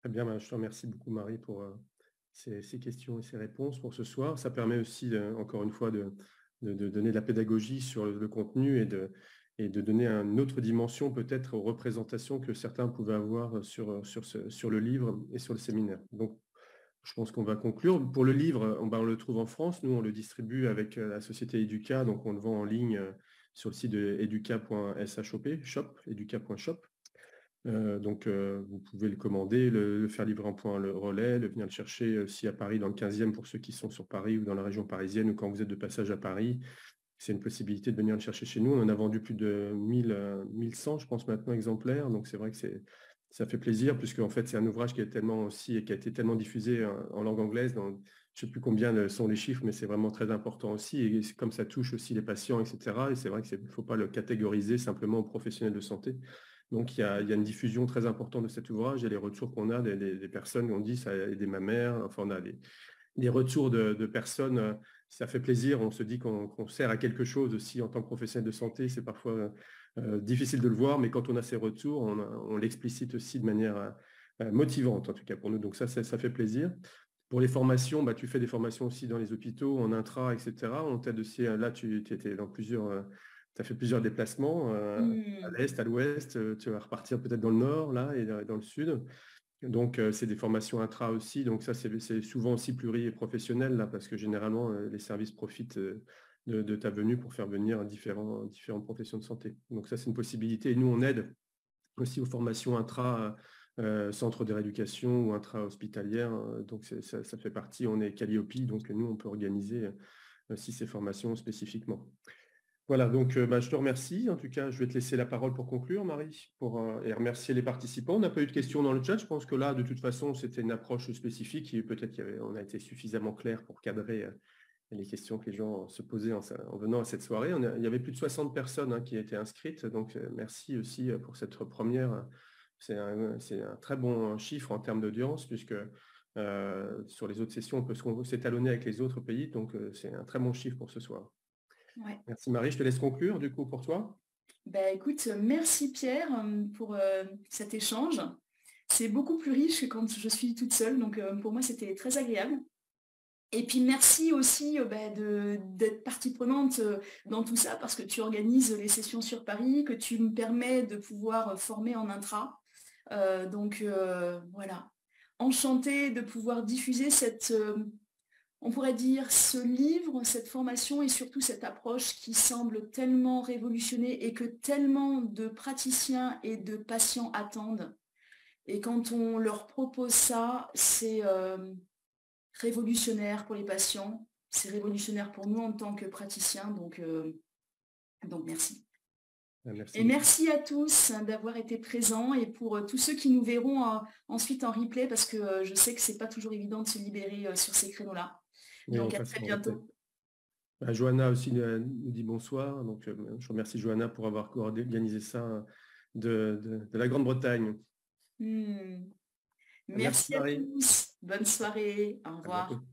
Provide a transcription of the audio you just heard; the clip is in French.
Très bien, je te remercie beaucoup Marie pour ces questions et ces réponses pour ce soir. Ça permet aussi, encore une fois, de donner de la pédagogie sur le contenu et de donner une autre dimension peut-être aux représentations que certains pouvaient avoir sur le livre et sur le séminaire. Donc, je pense qu'on va conclure. Pour le livre, on le trouve en France. Nous, on le distribue avec la société Educa, donc on le vend en ligne sur le site de educa.shop, educa.shop. Vous pouvez le commander, le faire livrer en point le relais, le venir le chercher aussi à Paris dans le 15e pour ceux qui sont sur Paris ou dans la région parisienne ou quand vous êtes de passage à Paris. C'est une possibilité de venir le chercher chez nous. On en a vendu plus de 1100, je pense maintenant, exemplaires. Donc c'est vrai que ça fait plaisir puisque en fait c'est un ouvrage qui est tellement aussi et qui a été tellement diffusé en langue anglaise. Je ne sais plus combien sont les chiffres, mais c'est vraiment très important aussi. Et comme ça touche aussi les patients, etc. Et c'est vrai qu'il ne faut pas le catégoriser simplement aux professionnels de santé. Donc, il y a une diffusion très importante de cet ouvrage et les retours qu'on a des personnes qui ont dit ça a aidé ma mère. Enfin, on a des retours de personnes. Ça fait plaisir. On se dit qu'on sert à quelque chose aussi en tant que professionnel de santé. C'est parfois difficile de le voir, mais quand on a ces retours, on l'explicite aussi de manière motivante, en tout cas pour nous. Donc, ça fait plaisir. Pour les formations, tu fais des formations aussi dans les hôpitaux, en intra, etc. On t'aide aussi, là, tu étais dans tu as fait plusieurs déplacements à Hmm. l'est, à l'ouest, tu vas repartir peut-être dans le nord, là, et dans le sud. Donc, c'est des formations intra aussi. Donc, ça, c'est souvent aussi pluriprofessionnel, là, parce que généralement, les services profitent de ta venue pour faire venir différentes professions de santé. Donc, ça, c'est une possibilité. Et nous, on aide aussi aux formations intra centre de rééducation ou intra-hospitalière. Donc, ça fait partie, on est Calliope, donc nous, on peut organiser aussi ces formations spécifiquement. Voilà, donc je te remercie. En tout cas, je vais te laisser la parole pour conclure, Marie, et remercier les participants. On n'a pas eu de questions dans le chat. Je pense que là, de toute façon, c'était une approche spécifique et peut-être qu'on a été suffisamment clair pour cadrer les questions que les gens se posaient en venant à cette soirée. Il y avait plus de 60 personnes qui étaient inscrites. Donc, merci aussi pour cette première. C'est un très bon chiffre en termes d'audience, puisque sur les autres sessions, on peut s'étalonner avec les autres pays. Donc, c'est un très bon chiffre pour ce soir. Ouais. Merci Marie, je te laisse conclure du coup pour toi. Bah, écoute, merci Pierre pour cet échange. C'est beaucoup plus riche que quand je suis toute seule, donc pour moi c'était très agréable. Et puis merci aussi d'être partie prenante dans tout ça parce que tu organises les sessions sur Paris, que tu me permets de pouvoir former en intra. Voilà. Enchantée de pouvoir diffuser on pourrait dire, ce livre, cette formation et surtout cette approche qui semble tellement révolutionnée et que tellement de praticiens et de patients attendent. Et quand on leur propose ça, c'est révolutionnaire pour les patients, c'est révolutionnaire pour nous en tant que praticiens, donc merci. Merci Et beaucoup. merci à tous d'avoir été présents et pour tous ceux qui nous verront ensuite en replay parce que je sais que c'est pas toujours évident de se libérer sur ces créneaux-là. Oui, on Donc à passe très en replay. bientôt. Johanna aussi nous dit bonsoir. Donc, je remercie Johanna pour avoir organisé ça de la Grande-Bretagne. Hmm. Merci Merci à Marie. tous. Bonne soirée. Au À bientôt. revoir.